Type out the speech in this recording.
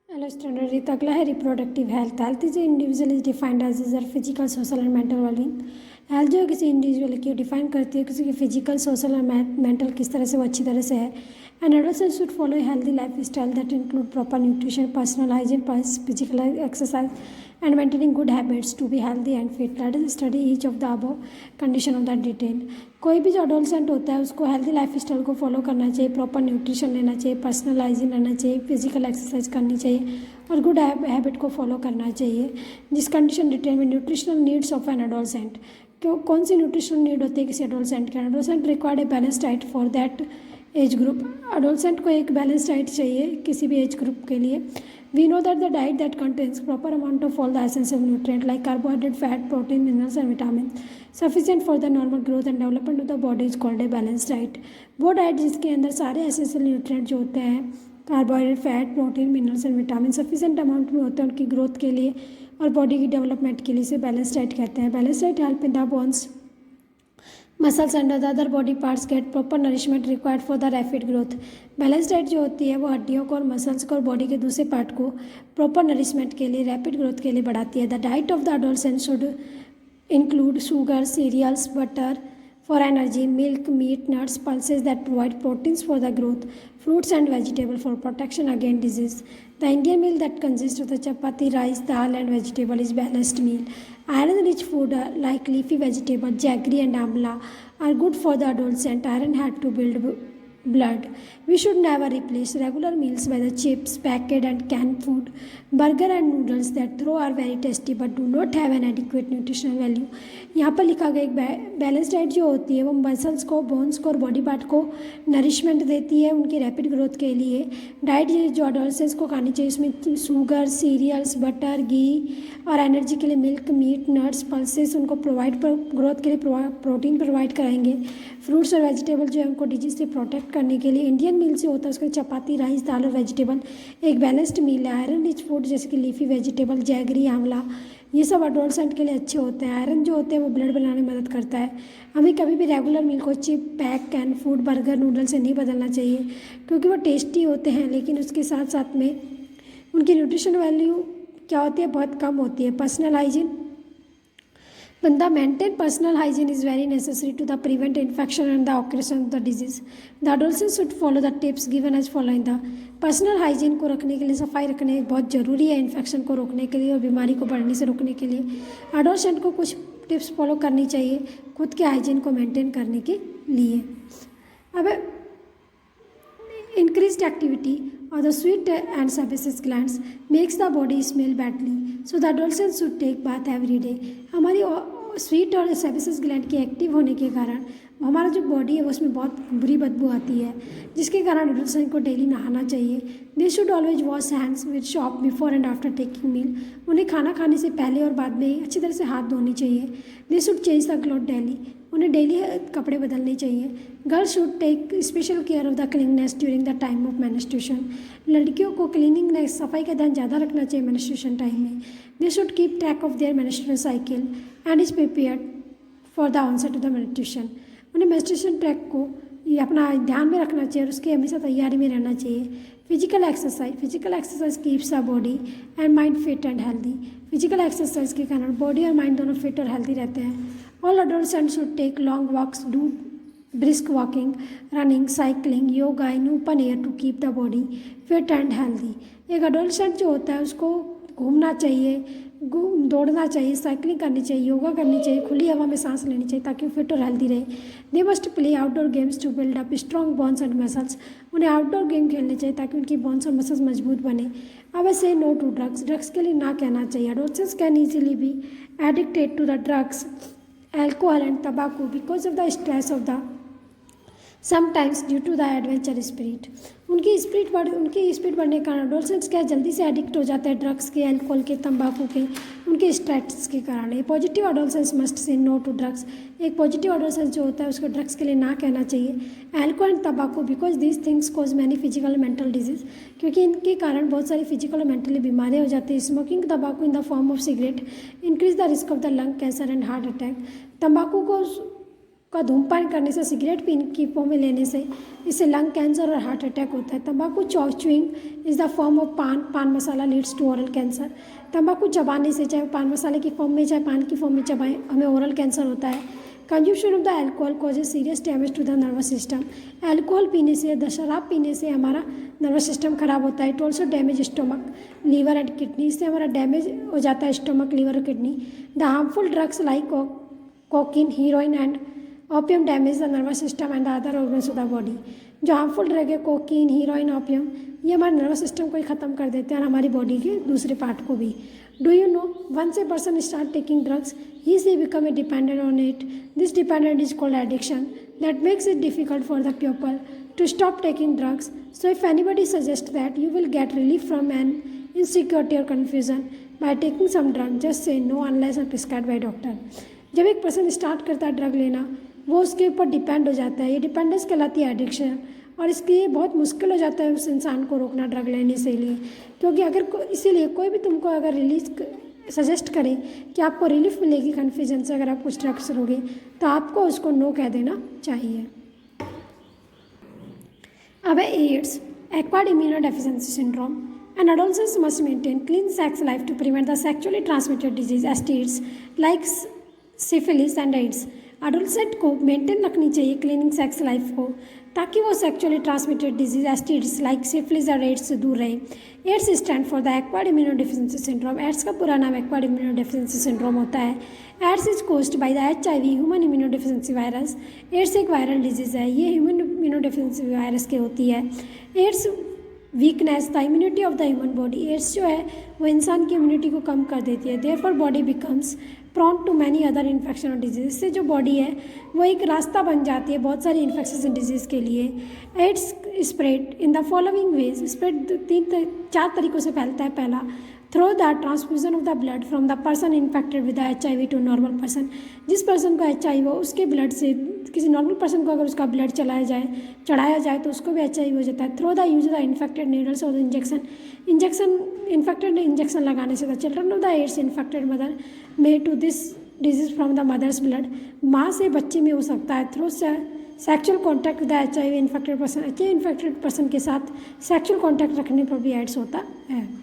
Hello student, अगला है reproductive health. Health is individual is defined as either physical, social and mental wellbeing. Health जो है किसी individual की डिफाइन करती है, किसी की फिजिकल, सोशल और मेंटल किस तरह से वो अच्छी तरह से है। And adult should follow healthy lifestyle that include proper nutrition, personal hygiene, physical exercise and maintaining good habits to be healthy and fit. Let us study each of the above condition of that detail. कोई भी जो adolescent होता है उसको healthy lifestyle को follow करना चाहिए, proper nutrition लेना चाहिए, पर्सनल हाइजीन रहना चाहिए, फिजिकल एक्सरसाइज करनी चाहिए और गुड हैबिट को फॉलो करना चाहिए। जिस कंडीशन डिटेल में nutritional needs of an adolescent, क्यों कौन सी न्यूट्रिशनल नीड होती है किसी एडोलसेंट के? Adolescent required A balance diet for that age group. Adolescent को एक बैलेंस डाइट चाहिए किसी भी एज ग्रुप के लिए। We know that the diet that contains proper amount of all the essential nutrient like carbohydrate, fat, protein, minerals and vitamin sufficient for the normal growth and development of the body is called a balance diet. वो diet जिसके अंदर सारे essential nutrient जो होते हैं, carbohydrate, fat, protein, minerals and vitamin sufficient amount में होते हैं उनकी ग्रोथ के लिए और बॉडी की डेवलपमेंट के लिए, इसे बैलेंस डाइट कहते हैं। Balance diet help in the bones, muscles and the other body parts get proper nourishment required for the rapid growth. Balance diet जो होती है वो हड्डियों को और मसल्स को और बॉडी के दूसरे पार्ट को प्रॉपर नरिशमेंट के लिए, रैपिड ग्रोथ के लिए बढ़ाती है। The diet of the adolescent should include sugar, cereals, butter for energy, milk, meat, nuts, pulses that provide proteins for the growth, fruits and vegetables for protection against disease. The Indian meal that consists of the chapati, rice, dal and vegetable is balanced meal. Iron-rich food like leafy vegetables, jaggery and amla are good for the adolescent. Iron had to build blood. We should never replace regular meals by the chips, packet and canned food. Burger and noodles that though are very tasty but do not have an adequate nutritional value. यहाँ पर लिखा गया एक balance diet जो होती है वो muscles को, बोन्स को और बॉडी पार्ट को नरिशमेंट देती है उनकी रैपिड ग्रोथ के लिए। डाइट जो अडोलसेंस को खानी चाहिए उसमें शुगर, सीरियल्स, बटर, घी और एनर्जी के लिए मिल्क, मीट, नट्स, पल्सेस उनको प्रोवाइड ग्रोथ के लिए प्रोटीन प्रोवाइड कराएंगे। फ्रूट्स और वेजिटेबल जो है उनको डिजीज से प्रोटेक्ट करने के लिए। इंडियन मील से होता है उसका चपाती, राइस, दाल और वेजिटेबल एक बैलेंस्ड मील है। आयरन रिच फूड जैसे कि लीफी वेजिटेबल, जैगरी, आंवला ये सब एडोलसेंट के लिए अच्छे होते हैं। आयरन जो होते हैं वो ब्लड बनाने में मदद करता है। हमें कभी भी रेगुलर मील को chip, pack, can food, burger, noodle से नहीं बदलना चाहिए क्योंकि वो टेस्टी होते हैं लेकिन उसके साथ साथ में उनकी न्यूट्रिशन वैल्यू क्या होती है, बहुत कम होती है। Personal hygiene, the maintain personal hygiene is very necessary to the prevent infection and the occurrence of the disease. The adolescents should follow the tips given as following. The personal hygiene को रखने के लिए, सफाई रखने बहुत ज़रूरी है infection को रोकने के लिए और बीमारी को बढ़ने से रोकने के लिए। एडोलसेंट को कुछ टिप्स फॉलो करनी चाहिए खुद के हाइजीन को मेंटेन करने के लिए। अब increased activity of the sweet and sebaceous glands makes the body smell badly, so the adolescents should take bath every day. हमारी स्वीट और सेबेसियस ग्लैंड के एक्टिव होने के कारण हमारा जो बॉडी है वो उसमें बहुत बुरी बदबू आती है जिसके कारण एडोलसेंट को डेली नहाना चाहिए। They should always wash hands with soap before and after taking meal. उन्हें खाना खाने से पहले और बाद में अच्छी तरह से हाथ धोने चाहिए। They should change the cloth daily. उन्हें डेली कपड़े बदलने चाहिए। Girls should take special care of the cleanness during the time of menstruation. लड़कियों को क्लीनिंगनेस, सफाई का ध्यान ज़्यादा रखना चाहिए मेंस्ट्रुएशन टाइम में। They should keep track of their menstrual cycle and is prepared for the onset of the menstruation. उन्हें मेंस्ट्रुएशन ट्रैक को ये अपना ध्यान में रखना चाहिए और उसकी हमेशा तैयारी में रहना चाहिए। Physical exercise keeps the body and mind fit and healthy. Physical exercise के कारण बॉडी और माइंड दोनों फिट और हेल्दी रहते हैं। All adolescents should take long walks, do brisk walking, running, cycling, yoga in open air to keep the body fit and healthy. एक adolescent जो होता है उसको घूमना चाहिए, दौड़ना चाहिए, साइकिलिंग करनी चाहिए, योगा करनी चाहिए, खुली हवा में सांस लेनी चाहिए ताकि वो फिट और हेल्दी रहे। They must play outdoor games to build up strong bones and muscles. उन्हें आउटडोर गेम खेलने चाहिए ताकि उनकी बोन्स और मसल्स मजबूत बने। अब ऐसे नो टू ड्रग्स के लिए ना कहना चाहिए। Adolescents can easily be addicted to the drugs, alcohol and tobacco because of the stress of the sometimes due to the adventure spirit. उनकी स्पीड बढ़ने के कारण एडोलसेंट्स क्या जल्दी से एडिक्ट हो जाते हैं ड्रग्स के, अल्कोहल के, तंबाकू के, उनके स्ट्रेस के कारण। ये positive adolescents must say no to drugs. एक पॉजिटिव एडोलसेंस जो होता है उसको ड्रग्स के लिए ना कहना चाहिए। अल्कोहल एंड तंबाकू because these things cause many physical and mental disease, क्योंकि इनके कारण बहुत सारी फिजिकल और मेंटली बीमारियाँ हो जाती है। स्मोकिंग तंबाकू in the form of cigarette increase the risk of the lung cancer and heart attack. तंबाकू का धूमपान करने से, सिगरेट पीने की फॉर्म में लेने से इससे लंग कैंसर और हार्ट अटैक होता है। तंबाकू chewing is the form of पान मसाला लीड्स टू ओरल कैंसर। तंबाकू चबाने से, चाहे पान मसाले की फॉर्म में चाहे पान की फॉर्म में चबाएं, हमें ओरल कैंसर होता है। Consumption of the alcohol causes serious damage to the nervous system. Alcohol पीने से, शराब पीने से हमारा नर्वस सिस्टम खराब होता है। It also damage stomach, liver and kidney, इससे हमारा डैमेज हो जाता है स्टोमक, लीवर और kidney. The harmful drugs like cocaine, heroin and opium damage the nervous system and the other organs of the body. जो हार्मफुल ड्रग है cocaine, heroin, opium, ये हमारे नर्वस सिस्टम को ही ख़त्म कर देते हैं और हमारी बॉडी के दूसरे पार्ट को भी। Do you know once a person start taking drugs he so become a dependent on it. This dependent is called addiction that makes it difficult for the people to stop taking drugs. So if anybody suggests that you will get relief from an insecurity or confusion by taking some drug, just say no unless prescribed by doctor. जब एक person start करता है drug लेना, वो उसके ऊपर depend हो जाता है। ये डिपेंडेंस कहलाती है एडिक्शन, और इसके लिए बहुत मुश्किल हो जाता है उस इंसान को रोकना ड्रग लेने से लिए, क्योंकि अगर इसीलिए कोई भी तुमको अगर रिलीज सजेस्ट करें कि आपको रिलीफ मिलेगी कन्फ्यूजन से अगर आप कुछ ड्रग्स लोगे, तो आपको उसको नो कह देना चाहिए। अब AIDS, acquired immunodeficiency syndrome. An adolescent must maintain clean sex life to prevent the sexually transmitted disease STDs like syphilis and AIDS. Adolescent को मेंटेन रखनी चाहिए क्लीनिंग सेक्स लाइफ को, ताकि वो sexually transmitted disease STDs like syphilis और AIDS से दूर रहे। AIDS stand for the acquired immunodeficiency syndrome. AIDS का पूरा नाम एक्वायर्ड इम्यूनोडेफिशिएंसी सिंड्रोम होता है। AIDS is caused by the HIV human immunodeficiency virus. AIDS एक वायरल डिजीज़ है, ये ह्यूमन इम्यूनोडेफिशिएंसी वायरस की होती है। AIDS weakens the immunity of the human body. Ads जो है वो इंसान की इम्यूनिटी को कम कर देती है। Therefore body becomes prone to many other infection और डिजीज। इससे जो बॉडी है वो एक रास्ता बन जाती है बहुत सारी इन्फेक्शन डिजीज़ के लिए। AIDS spread in the following ways. Spread 4 तरीक़ों से फैलता है। पहला, through the transfusion of the blood from the person infected with HIV to normal person. जिस पर्सन को HIV हो उसके ब्लड से किसी नॉर्मल पर्सन को अगर उसका ब्लड चढ़ाया जाए तो उसको भी HIV हो जाता है। Through the use of the infected needles और इंजेक्शन इन्फेक्टेड इंजेक्शन लगाने से the children of the AIDS infected mother may to this disease from the mother's blood. माँ से बच्चे में हो सकता है। Through sexual contact with HIV infected person. HIV infected person के साथ सेक्चुअल कॉन्टैक्ट रखने पर भी एड्स होता है।